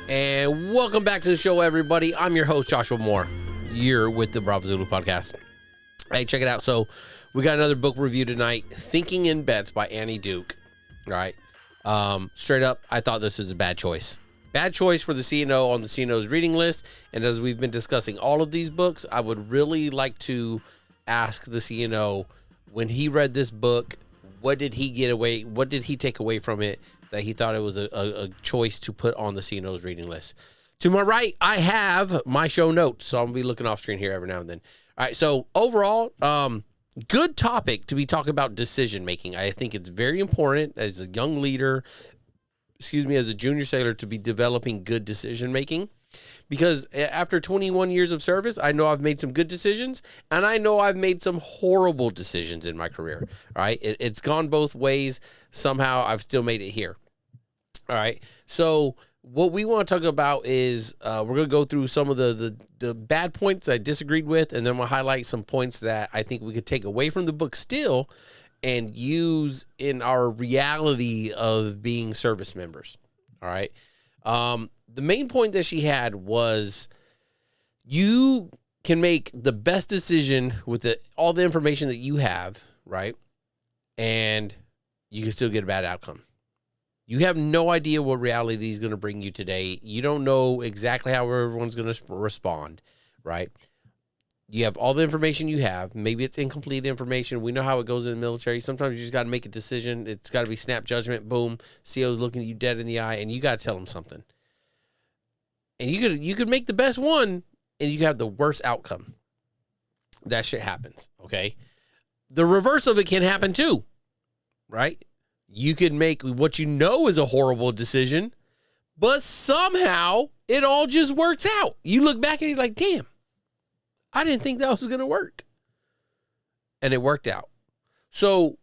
And welcome back to the show, everybody. I'm your host, Joshua Moore. You're with the Bravo Zulu podcast. Hey, check it out. So we got another book review tonight, Thinking in Bets by Annie Duke. All right. Straight up, I thought this was a bad choice. Bad choice for the CNO on the CNO's reading list. And as we've been discussing all of these books, I would really like to ask the CNO, when he read this book, what did he get away? What did he take away from it that he thought it was a choice to put on the CNO's reading list? To my right, I have my show notes. So I'm going to be looking off screen here every now and then. All right. So overall, good topic to be talking about decision making. I think it's very important as a young leader, as a junior sailor, to be developing good decision making. Because after 21 years of service, I know I've made some good decisions, and I know I've made some horrible decisions in my career. All right. It's gone both ways. Somehow I've still made it here. All right. So what we want to talk about is we're going to go through some of the bad points I disagreed with, and then we'll highlight some points that I think we could take away from the book still and use in our reality of being service members. All right. The main point that she had was you can make the best decision with all the information that you have, right? And you can still get a bad outcome. You have no idea what reality is going to bring you today. You don't know exactly how everyone's going to respond, right? You have all the information you have. Maybe it's incomplete information. We know how it goes in the military. Sometimes you just got to make a decision. It's got to be snap judgment. Boom. CO's looking you dead in the eye, and you got to tell them something. And you could make the best one, and you have the worst outcome. That shit happens, okay? The reverse of it can happen too, right? You could make what you know is a horrible decision, but somehow it all just works out. You look back and you're like, damn, I didn't think that was going to work. And it worked out. So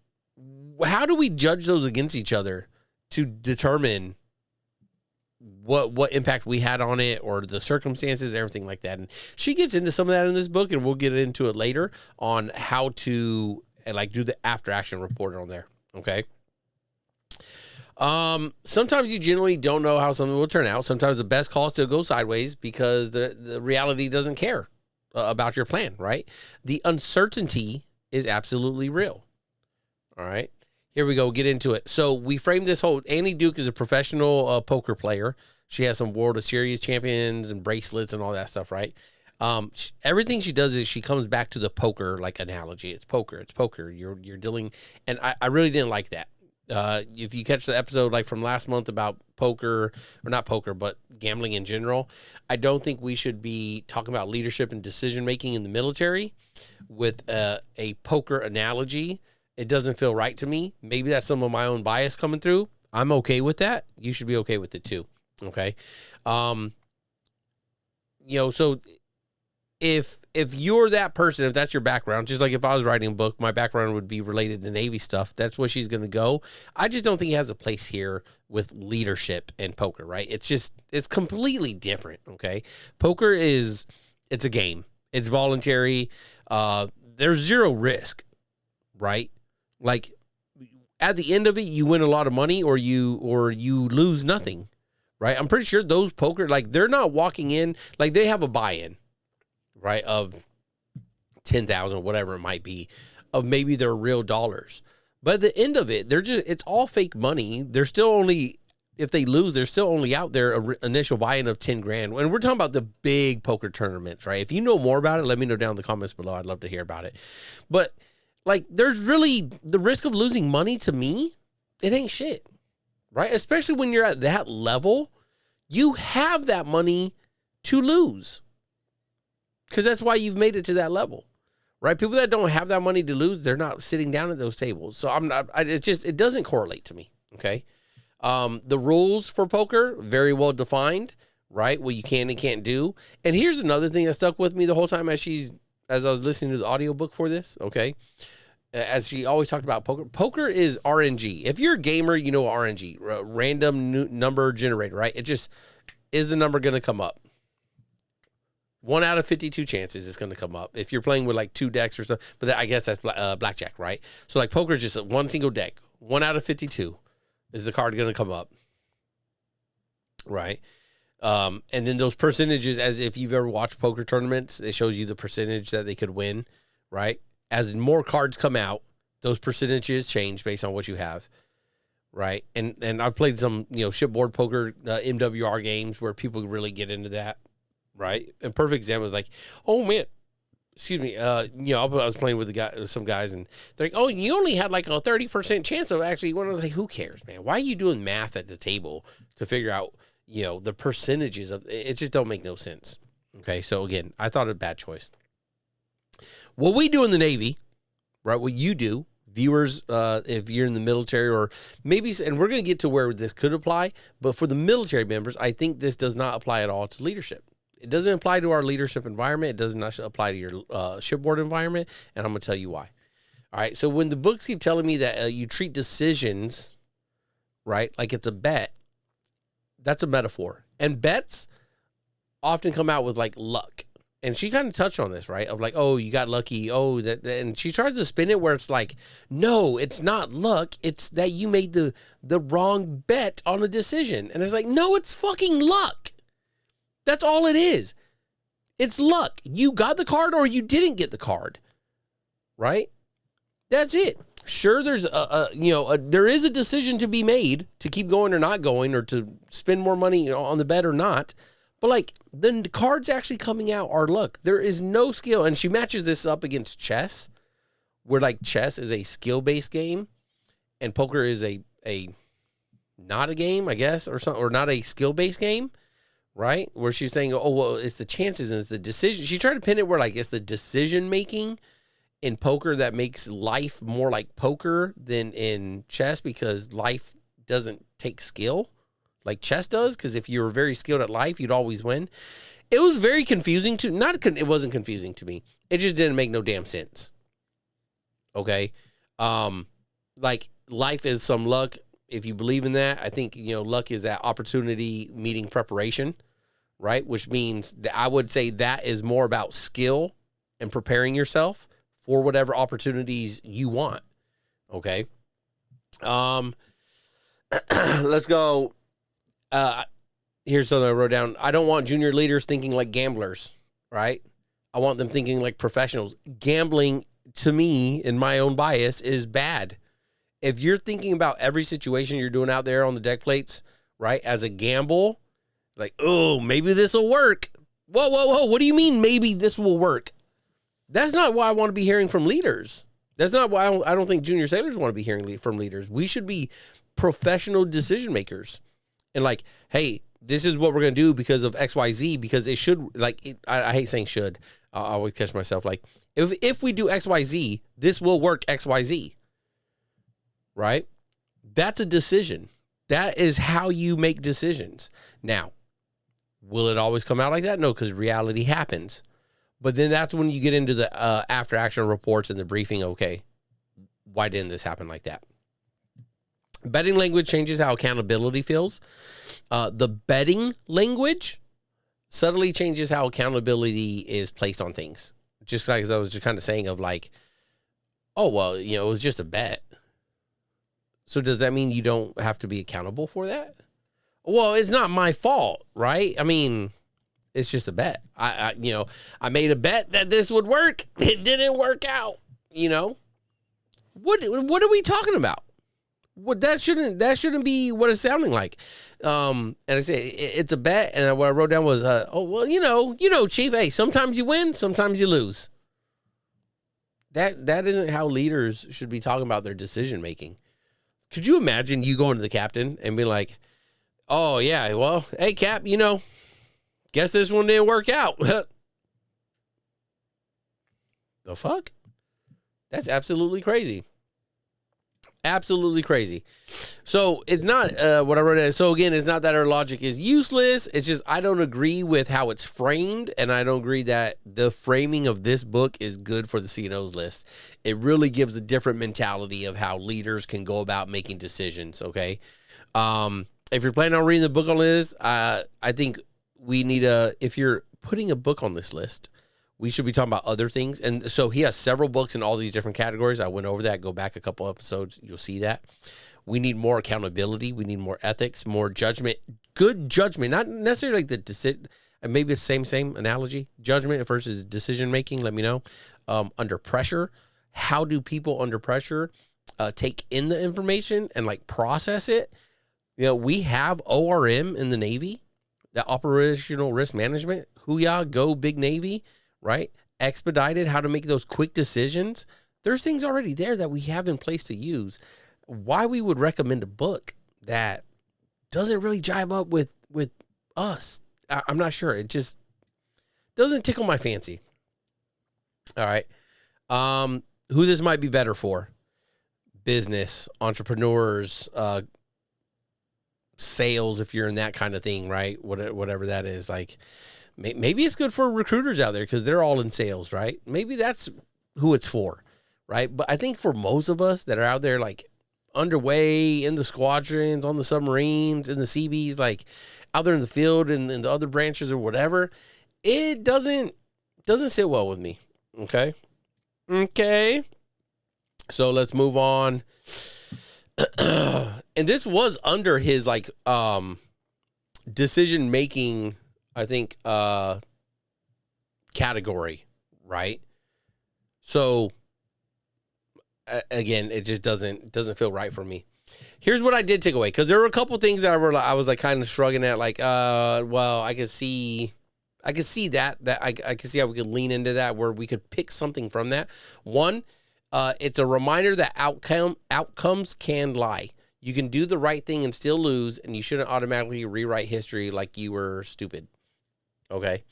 how do we judge those against each other to determine what impact we had on it, or the circumstances, everything like that? And she gets into some of that in this book, and we'll get into it later on how to do the after action report on there. Okay. Sometimes you generally don't know how something will turn out. Sometimes the best call is to go sideways because the reality doesn't care about your plan, right? The uncertainty is absolutely real. All right. Here we go. Get into it. So we framed this whole, Annie Duke is a professional poker player. She has some World Series champions and bracelets and all that stuff, right? Everything she does is she comes back to the poker like analogy. It's poker. It's poker. You're dealing, and I really didn't like that. If you catch the episode like from last month about poker, or not poker, but gambling in general, I don't think we should be talking about leadership and decision making in the military with a poker analogy. It doesn't feel right to me. Maybe that's some of my own bias coming through. I'm okay with that. You should be okay with it too. Okay. So if you're that person, if that's your background, just like if I was writing a book, my background would be related to Navy stuff. That's where she's going to go. I just don't think it has a place here with leadership and poker, right? It's completely different. Okay. Poker it's a game. It's voluntary. There's zero risk, right? Like at the end of it, you win a lot of money or you lose nothing, right? I'm pretty sure those poker, like they're not walking in, like they have a buy-in, right? Of 10,000, whatever it might be, of maybe their real dollars. But at the end of it, it's all fake money. They're still only, if they lose, they're still only out there initial buy-in of 10 grand. And we're talking about the big poker tournaments, right? If you know more about it, let me know down in the comments below. I'd love to hear about it. But like, there's really the risk of losing money to me. It ain't shit, right? Especially when you're at that level, you have that money to lose because that's why you've made it to that level, right? People that don't have that money to lose, they're not sitting down at those tables. So it doesn't correlate to me. Okay. The rules for poker, very well defined, right? What you can and can't do. And here's another thing that stuck with me the whole time as I was listening to the audiobook for this, okay? As she always talked about poker. Poker is RNG. If you're a gamer, you know RNG, random number generator, right? It just, is the number going to come up? 1 out of 52 chances it's going to come up. If you're playing with like 2 decks or something, but I guess that's blackjack, right? So like poker is just one single deck. 1 out of 52 is the card going to come up, right? And then those percentages, as if you've ever watched poker tournaments, it shows you the percentage that they could win, right? As more cards come out, those percentages change based on what you have, right? And I've played some, shipboard poker, MWR games where people really get into that, right? And perfect example is like, oh man, excuse me, I was playing with some guys, and they're like, oh, you only had like a 30% chance of actually winning. Like, who cares, man? Why are you doing math at the table to figure out, the percentages of it? Just don't make no sense. Okay, so again, I thought it a bad choice. What we do in the Navy, right? What you do, viewers, if you're in the military, or maybe, and we're going to get to where this could apply, but for the military members, I think this does not apply at all to leadership. It doesn't apply to our leadership environment. It does not apply to your shipboard environment, and I'm going to tell you why. All right, so when the books keep telling me that you treat decisions, right, like it's a bet, that's a metaphor. And bets often come out with like luck. And she kind of touched on this, right? Of like, oh, you got lucky. Oh, that, and she tries to spin it where it's like, no, it's not luck. It's that you made the wrong bet on a decision. And it's like, no, it's fucking luck. That's all it is. It's luck. You got the card or you didn't get the card, right? That's it. Sure, there's there is a decision to be made to keep going or not going, or to spend more money on the bet or not. But like, the cards actually coming out are luck. There is no skill. And she matches this up against chess, where like chess is a skill-based game and poker is a not a game, I guess, or something, or not a skill-based game, right? Where she's saying, oh, well, it's the chances and it's the decision. She tried to pin it where like it's the decision making in poker that makes life more like poker than in chess, because life doesn't take skill like chess does, because if you were very skilled at life, you'd always win. It was very confusing it wasn't confusing to me. It just didn't make no damn sense. Okay? Like, life is some luck. If you believe in that, I think, luck is that opportunity meeting preparation, right? Which means that I would say that is more about skill and preparing yourself for whatever opportunities you want. Okay? Let's go. Here's something I wrote down. I don't want junior leaders thinking like gamblers, right? I want them thinking like professionals. Gambling, to me, in my own bias, is bad. If you're thinking about every situation you're doing out there on the deck plates, right, as a gamble, like, oh, maybe this will work. Whoa. What do you mean maybe this will work? That's not what I want to be hearing from leaders. That's not why I don't think junior sailors want to be hearing from leaders. We should be professional decision makers. And like, hey, this is what we're going to do because of XYZ, because it should, like, I hate saying should. I always catch myself. Like, if we do XYZ, this will work XYZ. Right? That's a decision. That is how you make decisions. Now, will it always come out like that? No, because reality happens. But then that's when you get into the after action reports and the briefing. Okay, why didn't this happen like that? Betting language changes how accountability feels. The betting language subtly changes how accountability is placed on things. Just like as I was just kind of saying of like, oh, well, it was just a bet. So does that mean you don't have to be accountable for that? Well, it's not my fault, right? I mean, it's just a bet. I made a bet that this would work. It didn't work out. What are we talking about? What that shouldn't be what it's sounding like. And I say it's a bet, and what I wrote down was, Chief. Hey, sometimes you win, sometimes you lose. That isn't how leaders should be talking about their decision making. Could you imagine you going to the captain and be like, "Oh yeah, well, hey Cap, guess this one didn't work out." The fuck? That's absolutely crazy. Absolutely crazy. So it's not what I wrote down. So again, it's not that our logic is useless. It's just I don't agree with how it's framed, and I don't agree that the framing of this book is good for the CNO's list. It really gives a different mentality of how leaders can go about making decisions. Okay, if you're planning on reading the book on this, I think we need if you're putting a book on this list, we should be talking about other things. And so he has several books in all these different categories. I went over that. Go back a couple episodes. You'll see that. We need more accountability. We need more ethics, more judgment good judgment, not necessarily like the decision. Maybe it's same analogy, judgment versus decision making. Let me know. Under pressure, how do people under pressure take in the information and like process it? We have ORM in the Navy, the operational risk management. Hoo-yah, go big Navy, right? Expedited, how to make those quick decisions. There's things already there that we have in place to use. Why we would recommend a book that doesn't really jive up with us, I'm not sure. It just doesn't tickle my fancy. All right. Who this might be better for? Business, entrepreneurs, sales, if you're in that kind of thing, right? Whatever that is. Like, maybe it's good for recruiters out there because they're all in sales, right? Maybe that's who it's for, right? But I think for most of us that are out there, like underway in the squadrons, on the submarines, in the CBs, like out there in the field and in the other branches or whatever, it doesn't sit well with me. Okay. So let's move on. And this was under his like decision making, I think, category, right? So again, it just doesn't feel right for me. Here's what I did take away, because there were a couple things that I was like kind of shrugging at, like, well, I could see that I could see how we could lean into that, where we could pick something from that. One, it's a reminder that outcomes can lie. You can do the right thing and still lose, and you shouldn't automatically rewrite history like you were stupid. Okay,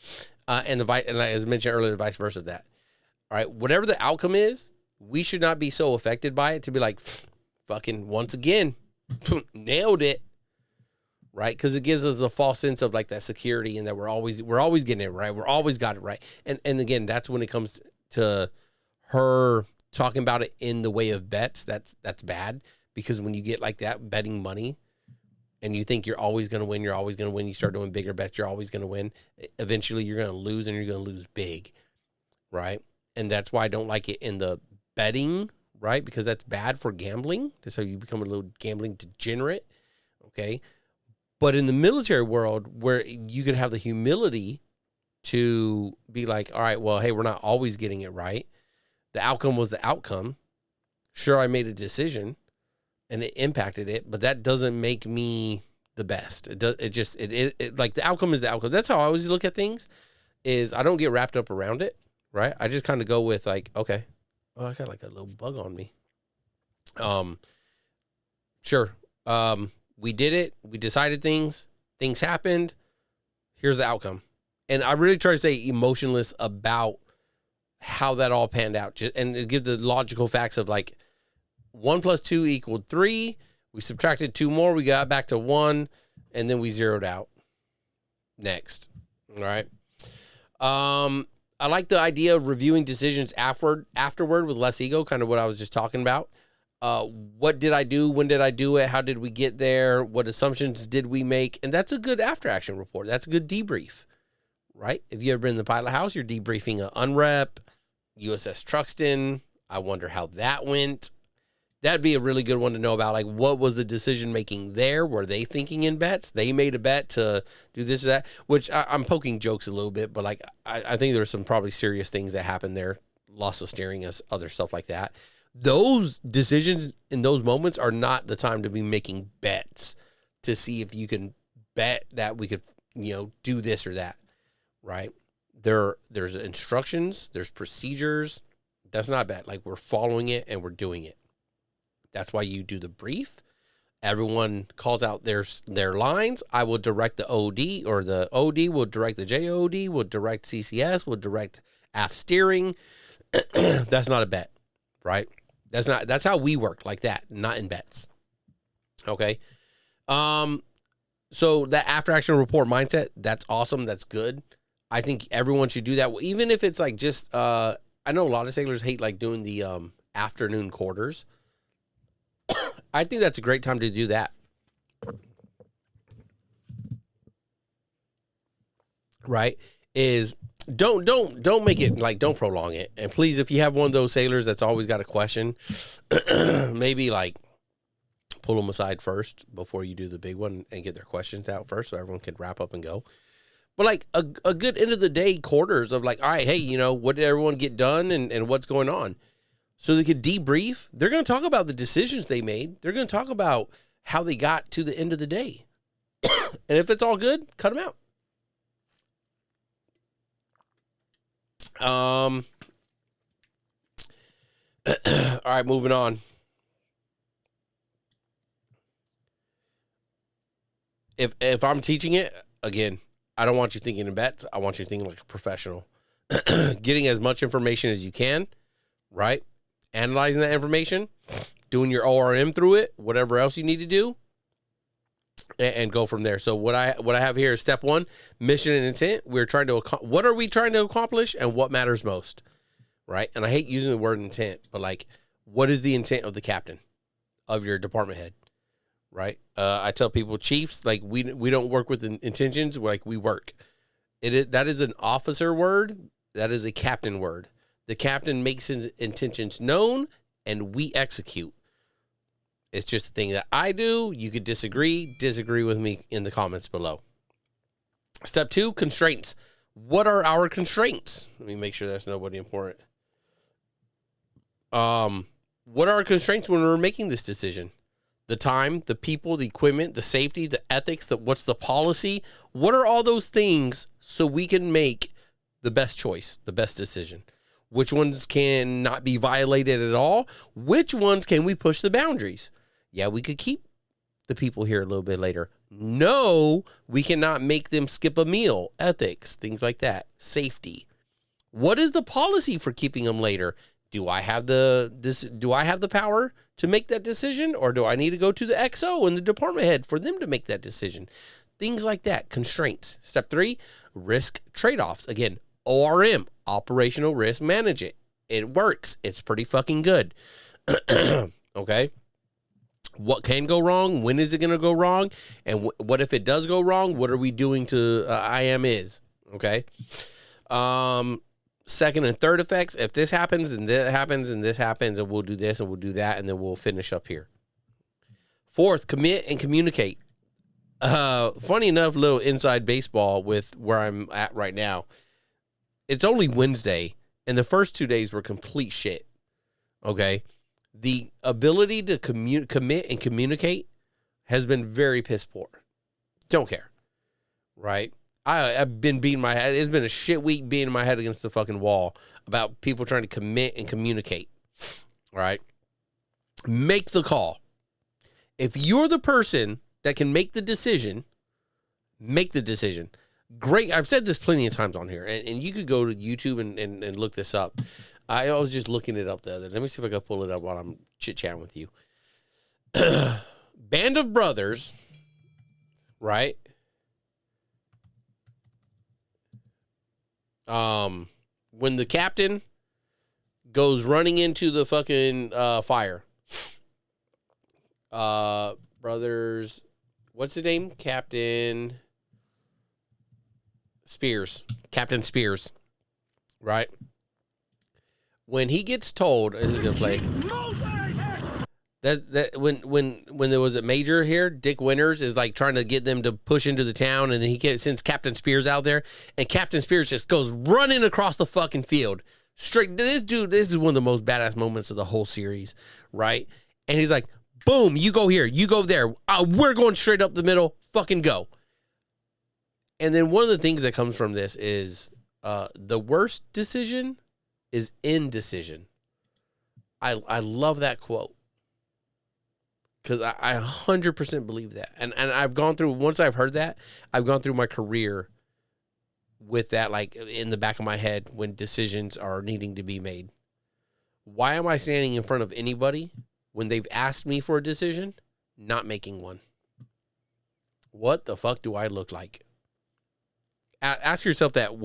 and as mentioned earlier, the vice versa of that. All right, whatever the outcome is, we should not be so affected by it to be like, fucking once again, nailed it, right? Because it gives us a false sense of like that security and that we're always getting it right. We're always got it right. And again, that's when it comes to her talking about it in the way of bets. That's bad, because when you get like that betting money and you think you're always going to win, you start doing bigger bets, you're always going to win. Eventually you're going to lose, and you're going to lose big, right? And that's why I don't like it in the betting, right? Because that's bad for gambling. That's how you become a little gambling degenerate, okay? But in the military world, where you could have the humility to be like, all right, well, hey, we're not always getting it right. The outcome was the outcome. Sure, I made a decision and it impacted it, but that doesn't make me the best. It does. It just, it like the outcome is the outcome. That's how I always look at things, is I don't get wrapped up around it, right? I just kind of go with like, okay, oh, I got like a little bug on me. Sure. We did it. We decided things happened. Here's the outcome. And I really try to stay emotionless about how that all panned out, and give the logical facts of like 1 + 2 = 3. We subtracted 2 more. We got back to 1, and then we zeroed out. Next. All right. I like the idea of reviewing decisions afterward with less ego, kind of what I was just talking about. What did I do? When did I do it? How did we get there? What assumptions did we make? And that's a good after action report. That's a good debrief, right? If you ever been in the pilot house, you're debriefing an unrep, USS Truxton. I wonder how that went. That'd be a really good one to know about. Like, what was the decision making there? Were they thinking in bets? They made a bet to do this or that, which I'm poking jokes a little bit, but like, I think there's some probably serious things that happened there. Loss of steering, other stuff like that. Those decisions in those moments are not the time to be making bets to see if you can bet that we could, do this or that, right? There's instructions, there's procedures. That's not bad. Like, we're following it and we're doing it. That's why you do the brief. Everyone calls out their lines. I will direct the OD, or the OD will direct the JOD, will direct CCS, will direct aft steering. That's not a bet, right? That's how we work, like that, not in bets. Okay. So that after action report mindset, that's awesome. That's good. I think everyone should do that. Even if it's like just, I know a lot of sailors hate like doing the afternoon quarters. I think that's a great time to do that. Right? Is don't make it like, don't prolong it. And please, if you have one of those sailors that's always got a question, maybe like pull them aside first before you do the big one and get their questions out first so everyone can wrap up and go. But like a good end of the day quarters of like, all right, hey, you know, what did everyone get done and what's going on? So they could debrief. They're going to talk about the decisions they made. They're going to talk about how they got to the end of the day. And if it's all good, cut them out. All right, moving on. If I'm teaching it, again, I don't want you thinking in bets. I want you thinking like a professional. Getting as much information as you can, right? Analyzing that information, doing your ORM through it, whatever else you need to do, and go from there. So what I have here is step 1, mission and intent. What are we trying to accomplish and what matters most, right? And I hate using the word intent, but like, what is the intent of the captain, of your department head, right? I tell people, chiefs, like we don't work with intentions, like we work. That is an officer word. That is a captain word. The captain makes his intentions known and we execute. It's just a thing that I do. You could disagree with me in the comments below. Step 2, constraints. What are our constraints? Let me make sure that's nobody important. What are our constraints when we're making this decision? The time, the people, the equipment, the safety, the ethics, what's the policy? What are all those things so we can make the best choice, the best decision? Which ones can not be violated at all? Which ones can we push the boundaries? Yeah, we could keep the people here a little bit later. No, we cannot make them skip a meal. Ethics, things like that. Safety. What is the policy for keeping them later? Do I have the power to make that decision, or do I need to go to the XO and the department head for them to make that decision? Things like that. Constraints. Step 3, risk trade-offs. Again, ORM, operational risk management. It works. It's pretty fucking good. Okay. What can go wrong? When is it going to go wrong? And what if it does go wrong? What are we doing to IM is? Okay. Second and third effects. If this happens and that happens and this happens, and we'll do this and we'll do that, and then we'll finish up here. Fourth, commit and communicate. Funny enough, little inside baseball with where I'm at right now. It's only Wednesday, and the first 2 days were complete shit. Okay. The ability to commit and communicate has been very piss poor. Don't care. Right? I've been beating my head. It's been a shit week beating my head against the fucking wall about people trying to commit and communicate. Right? Make the call. If you're the person that can make the decision, make the decision. Great. I've said this plenty of times on here, and you could go to YouTube and look this up. I was just looking it up the other day. Let me see if I can pull it up while I'm chit-chatting with you. Band of Brothers, right? When the captain goes running into the fucking fire. Brothers, what's his name? Captain Spears, right? When he gets told, this is gonna play. That when there was a major here, Dick Winters is like trying to get them to push into the town, and then he sends Captain Spears out there, and Captain Spears just goes running across the fucking field. Straight, this is one of the most badass moments of the whole series, right? And he's like, boom, you go here, you go there. We're going straight up the middle, fucking go. And then one of the things that comes from this is the worst decision is indecision. I love that quote because I 100% believe that. And I've gone through, once I've heard that, I've gone through my career with that, like in the back of my head when decisions are needing to be made. Why am I standing in front of anybody when they've asked me for a decision, not making one? What the fuck do I look like? Ask yourself that.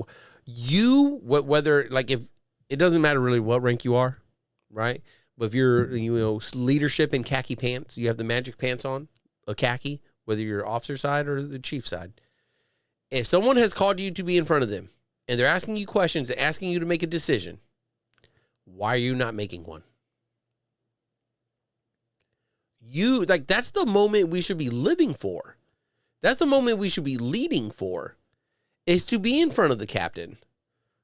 Whether, like, if it doesn't matter really what rank you are, right? But if you're, leadership in khaki pants, you have the magic pants on, a khaki, whether you're officer side or the chief side. If someone has called you to be in front of them and they're asking you questions, asking you to make a decision, why are you not making one? That's the moment we should be living for. That's the moment we should be leading for, is to be in front of the captain,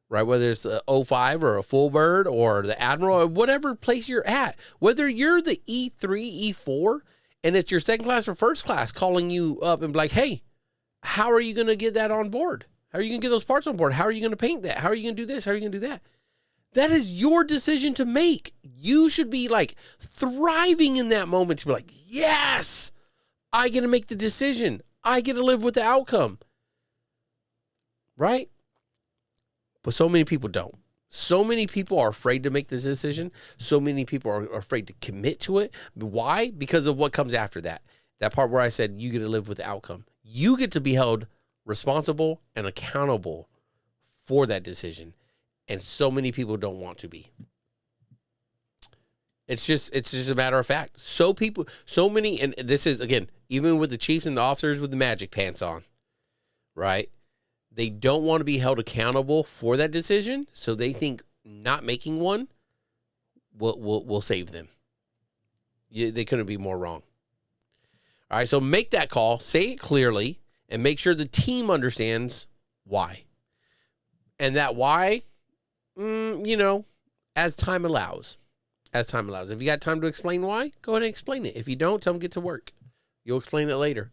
right? Whether it's a 05 or a full bird or the admiral or whatever place you're at, whether you're the E3, E4, and it's your second class or first class calling you up and be like, hey, how are you going to get that on board? How are you going to get those parts on board? How are you going to paint that? How are you going to do this? How are you going to do that? That is your decision to make. You should be like thriving in that moment to be like, yes, I get to make the decision. I get to live with the outcome. Right? But so many people don't. So many people are afraid to make this decision. So many people are afraid to commit to it. Why? Because of what comes after that. That part where I said you get to live with the outcome. You get to be held responsible and accountable for that decision. And so many people don't want to be. It's just a matter of fact. So many, and this is, again, even with the chiefs and the officers with the magic pants on, right? They don't want to be held accountable for that decision, so they think not making one will save them. They couldn't be more wrong. All right, so make that call, say it clearly, and make sure the team understands why. And that why, as time allows. As time allows. If you got time to explain why, go ahead and explain it. If you don't, tell them get to work. You'll explain it later.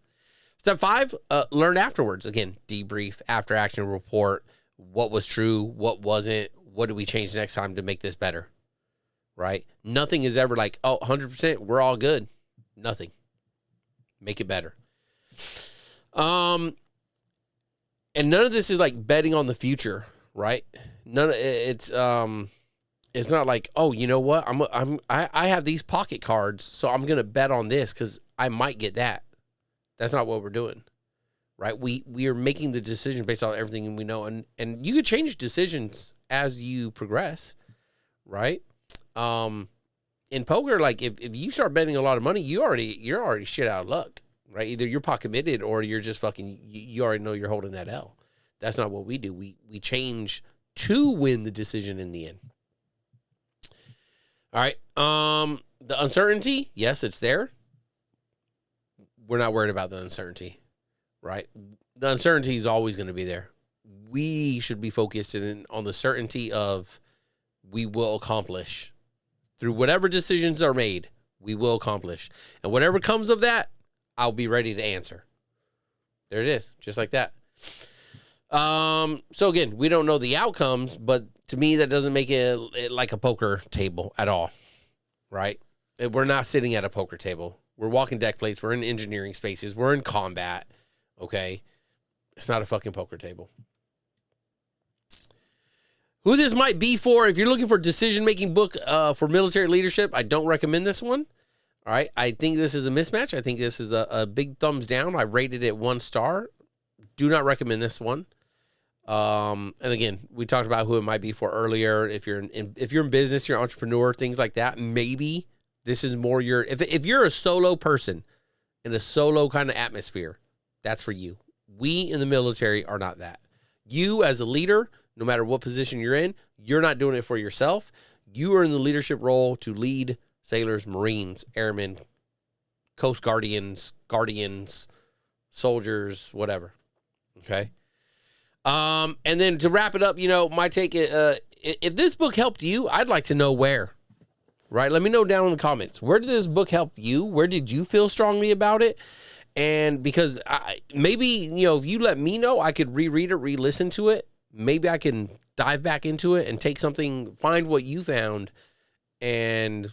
Step 5, learn afterwards. Again, debrief, after action report, what was true, what wasn't, what do we change next time to make this better, right? Nothing is ever like, 100%, we're all good. Nothing. Make it better. And none of this is like betting on the future, right? It's not like, oh, you know what? I have these pocket cards, so I'm going to bet on this because I might get that. That's not what we're doing, right? We are making the decision based on everything we know, and you could change decisions as you progress, right? In poker, like if you start betting a lot of money, you're already shit out of luck, right? Either you're pot committed or you're just fucking, you already know you're holding that L. That's not what we do. We change to win the decision in the end. All right. The uncertainty, yes, it's there. We're not worried about the uncertainty, right? The uncertainty is always going to be there. We should be focused on the certainty of we will accomplish. Through whatever decisions are made, we will accomplish. And whatever comes of that, I'll be ready to answer. There it is, just like that. So again, we don't know the outcomes, but to me, that doesn't make it like a poker table at all, right? We're not sitting at a poker table. We're walking deck plates. We're in engineering spaces. We're in combat, okay? It's not a fucking poker table. Who this might be for, if you're looking for a decision-making book for military leadership, I don't recommend this one. All right, I think this is a mismatch. I think this is a big thumbs down. I rated it 1 star. Do not recommend this one. And again, we talked about who it might be for earlier. If you're in business, you're an entrepreneur, things like that, maybe this is more your, if you're a solo person in a solo kind of atmosphere, that's for you. We in the military are not that. You as a leader, no matter what position you're in, you're not doing it for yourself. You are in the leadership role to lead sailors, Marines, airmen, Coast Guardians, soldiers, whatever. Okay. And then to wrap it up, my take, if this book helped you, I'd like to know where, right? Let me know down in the comments. Where did this book help you? Where did you feel strongly about it? And because maybe, if you let me know, I could reread it, re-listen to it. Maybe I can dive back into it and take something, find what you found and,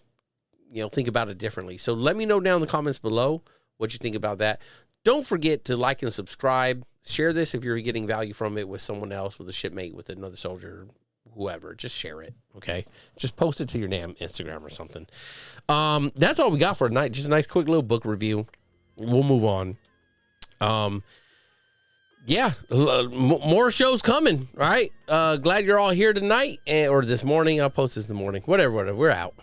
think about it differently. So let me know down in the comments below what you think about that. Don't forget to like and subscribe. Share this if you're getting value from it with someone else, with a shipmate, with another soldier, whoever. Just share it, okay? Just post it to your damn Instagram or something. That's all we got for tonight. Just a nice, quick little book review. We'll move on. Yeah, more shows coming, right? Glad you're all here tonight or this morning. I'll post this in the morning. Whatever. We're out.